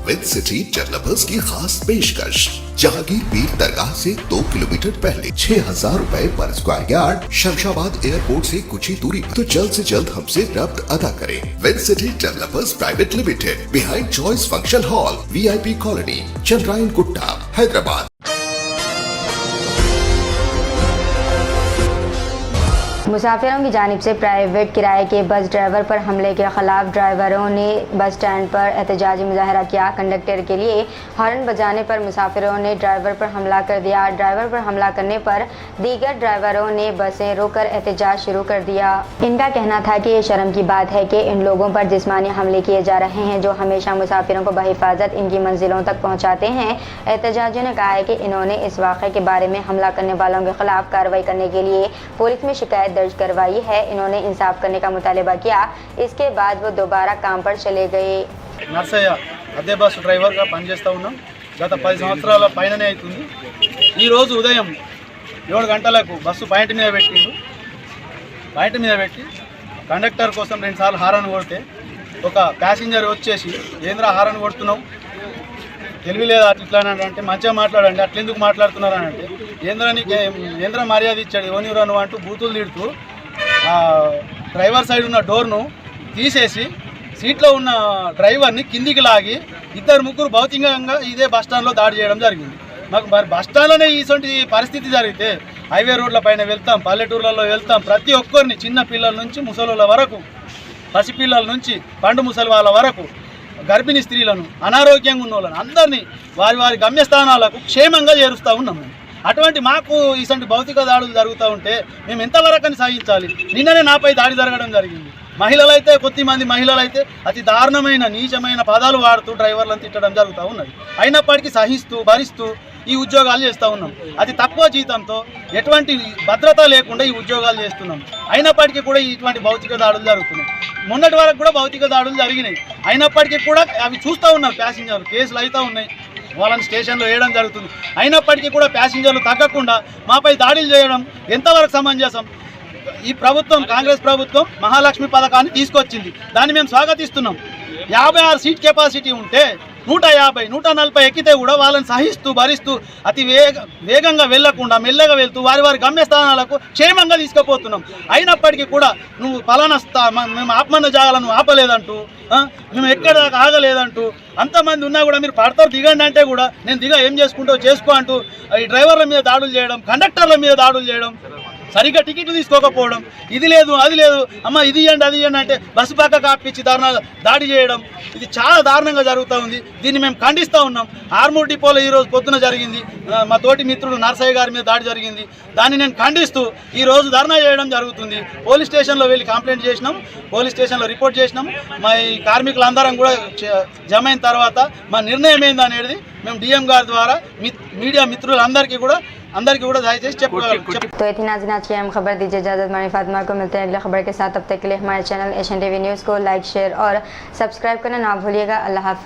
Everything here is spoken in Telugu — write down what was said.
विद सिटी डेवलपर्स की खास पेशकश। जहांगीर पीर दरगाह से 2 किलोमीटर पहले 6,000 रुपए पर स्क्वायर यार्ड, शमशाबाद एयरपोर्ट से कुछ ही दूरी पर। तो जल्द से जल्द हमसे रब्त अदा करें। With city developers private limited, behind choice function hall, VIP colony, Chandrayan Gutta, Hyderabad. मुसाफिरों की जानिब से प्राइवेट किराए के बस ड्राइवर पर हमले के खिलाफ ड्राइवरों ने बस स्टैंड पर एहतजाजी मुजाहरा किया। कंडक्टर के लिए हॉर्न बजाने पर मुसाफिरों ने ड्राइवर पर हमला कर दिया। ड्राइवर पर हमला करने पर दीगर ड्राइवरों ने बसें रोककर एहतजाज शुरू कर दिया। इनका कहना था कि ये शर्म की बात है कि इन लोगों पर जिस्मानी हमले किए जा रहे हैं जो हमेशा मुसाफिरों को बहिफाजत इनकी मंजिलों तक पहुँचाते हैं। एहतजाजियों ने कहा है कि इन्होंने इस वाक़े के बारे में हमला करने वालों के खिलाफ कार्रवाई करने के लिए पुलिस में शिकायत दर्ज करवाई है। इन्होंने इंसाफ करने का मुतालबा किया। इसके बाद वो दोबारा काम पर चले गए। నర్సయ్య అదే బస్సు డ్రైవర్గా పనిచేస్తూ ఉన్నాం. గత 10 సంవత్సరాల పైననే అవుతుంది. ఈరోజు ఉదయం 7 గంటలకు బస్సు పాయింట్ మీద పెట్టిండు. పాయింట్ మీద పెట్టి కండక్టర్ కోసం 2 సార్లు హారన్ కొడితే ఒక ప్యాసింజర్ వచ్చేసి ఏంద్రా హారన్ కొడుతున్నావు, తెలివి లేదా అట్లా అంటే మంచిగా మాట్లాడండి, అట్లెందుకు మాట్లాడుతున్నారు అని అంటే ఏంద్ర మర్యాద ఇచ్చాడు ఎవనిరా నువ్వు అంటూ బూతులు తిడుతూ డ్రైవర్ సైడ్ ఉన్న డోర్ను తీసేసి సీట్లో ఉన్న డ్రైవర్ని కిందికి లాగి 2-3 భౌతికంగా ఇదే బస్టాండ్లో దాడి చేయడం జరిగింది. మాకు మరి బస్టాండ్లోనే ఇటువంటి పరిస్థితి జరిగితే హైవే రోడ్ల పైన వెళ్తాం, పల్లెటూర్లలో వెళ్తాం, ప్రతి ఒక్కరిని చిన్న పిల్లల నుంచి ముసలోళ్ళ వరకు, పసిపిల్లల నుంచి పండు ముసలి వాళ్ళ వరకు, గర్భిణీ స్త్రీలను, అనారోగ్యంగా ఉన్న వాళ్ళని అందరినీ వారి వారి గమ్యస్థానాలకు క్షేమంగా చేరుస్తూ ఉన్నాం. అటువంటి మాకు ఇటువంటి భౌతిక దాడులు జరుగుతూ ఉంటే మేము ఎంతవరకు సహించాలి? నిన్ననే నాపై దాడి జరగడం జరిగింది. మహిళలైతే కొద్దిమంది మహిళలైతే అతి దారుణమైన నీచమైన పదాలు వాడుతూ డ్రైవర్లను తిట్టడం జరుగుతూ ఉన్నది. అయినప్పటికీ సహిస్తూ భరిస్తూ ఈ ఉద్యోగాలు చేస్తూ ఉన్నాం. అతి తక్కువ జీతంతో ఎటువంటి భద్రత లేకుండా ఈ ఉద్యోగాలు చేస్తున్నాం. అయినప్పటికీ కూడా ఇటువంటి భౌతిక దాడులు జరుగుతున్నాయి. మొన్నటి వరకు కూడా భౌతిక దాడులు జరిగినాయి. అయినప్పటికీ కూడా అవి చూస్తూ ఉన్నారు ప్యాసింజర్లు, కేసులు అవుతూ ఉన్నాయి, వాళ్ళని స్టేషన్లో వేయడం జరుగుతుంది. అయినప్పటికీ కూడా ప్యాసింజర్లు తగ్గకుండా మాపై దాడులు చేయడం ఎంతవరకు సమంజసం? ఈ ప్రభుత్వం, కాంగ్రెస్ ప్రభుత్వం మహాలక్ష్మి పథకాన్ని తీసుకొచ్చింది. దాన్ని మేము స్వాగతిస్తున్నాం. 56 సీట్ కెపాసిటీ ఉంటే 150, 140 ఎక్కితే కూడా వాళ్ళని సహిస్తూ భరిస్తూ అతి వేగంగా వెళ్లకుండా మెల్లగా వెళ్తూ వారి వారి గమ్యస్థానాలకు క్షేమంగా తీసుకుపోతున్నాం. అయినప్పటికీ కూడా నువ్వు పలానా మేము ఆపమన్న జాగాలను ఆపలేదంటూ, మేము ఎక్కడ దాకా ఆగలేదంటూ, అంతమంది ఉన్నా కూడా మీరు పడతారు దిగండి అంటే కూడా నేను దిగా ఏం చేసుకుంటావు చేసుకో అంటూ ఈ డ్రైవర్ల మీద దాడులు చేయడం, కండక్టర్ల మీద దాడులు చేయడం, సరిగ్గా టికెట్లు తీసుకోకపోవడం, ఇది లేదు అది లేదు అమ్మ ఇది ఇవ్వండి అది ఇవ్వండి అంటే బస్సు పక్క కాపిచ్చి దాడి చేయడం, ఇది చాలా దారుణంగా జరుగుతూ ఉంది. దీన్ని మేము ఖండిస్తూ ఉన్నాం. ఆర్మూర్ డిపోలో ఈరోజు పొద్దున జరిగింది, మా తోటి మిత్రుడు నర్సయ్య గారి మీద దాడి జరిగింది. దాన్ని నేను ఖండిస్తూ ఈరోజు ధర్నా చేయడం జరుగుతుంది. పోలీస్ స్టేషన్లో వెళ్ళి కంప్లైంట్ చేసినాం, పోలీస్ స్టేషన్లో రిపోర్ట్ చేసినాం. మా ఈ కార్మికులందరం కూడా జమ అయిన తర్వాత మా నిర్ణయం ఏందనేది మేము DM గారి ద్వారా మీడియా మిత్రులందరికీ కూడా दयచేసి చెప్పగలం. तो इतनी नाज़रीन आज की अहम खबर दीजिए इजाज़त। मैं फातिमा को मिलते हैं अगली खबर के साथ। तब तक के लिए हमारे चैनल एशियन TV न्यूज़ को लाइक, शेयर और सब्सक्राइब करना ना भूलिएगा। अल्लाह हाफिज़।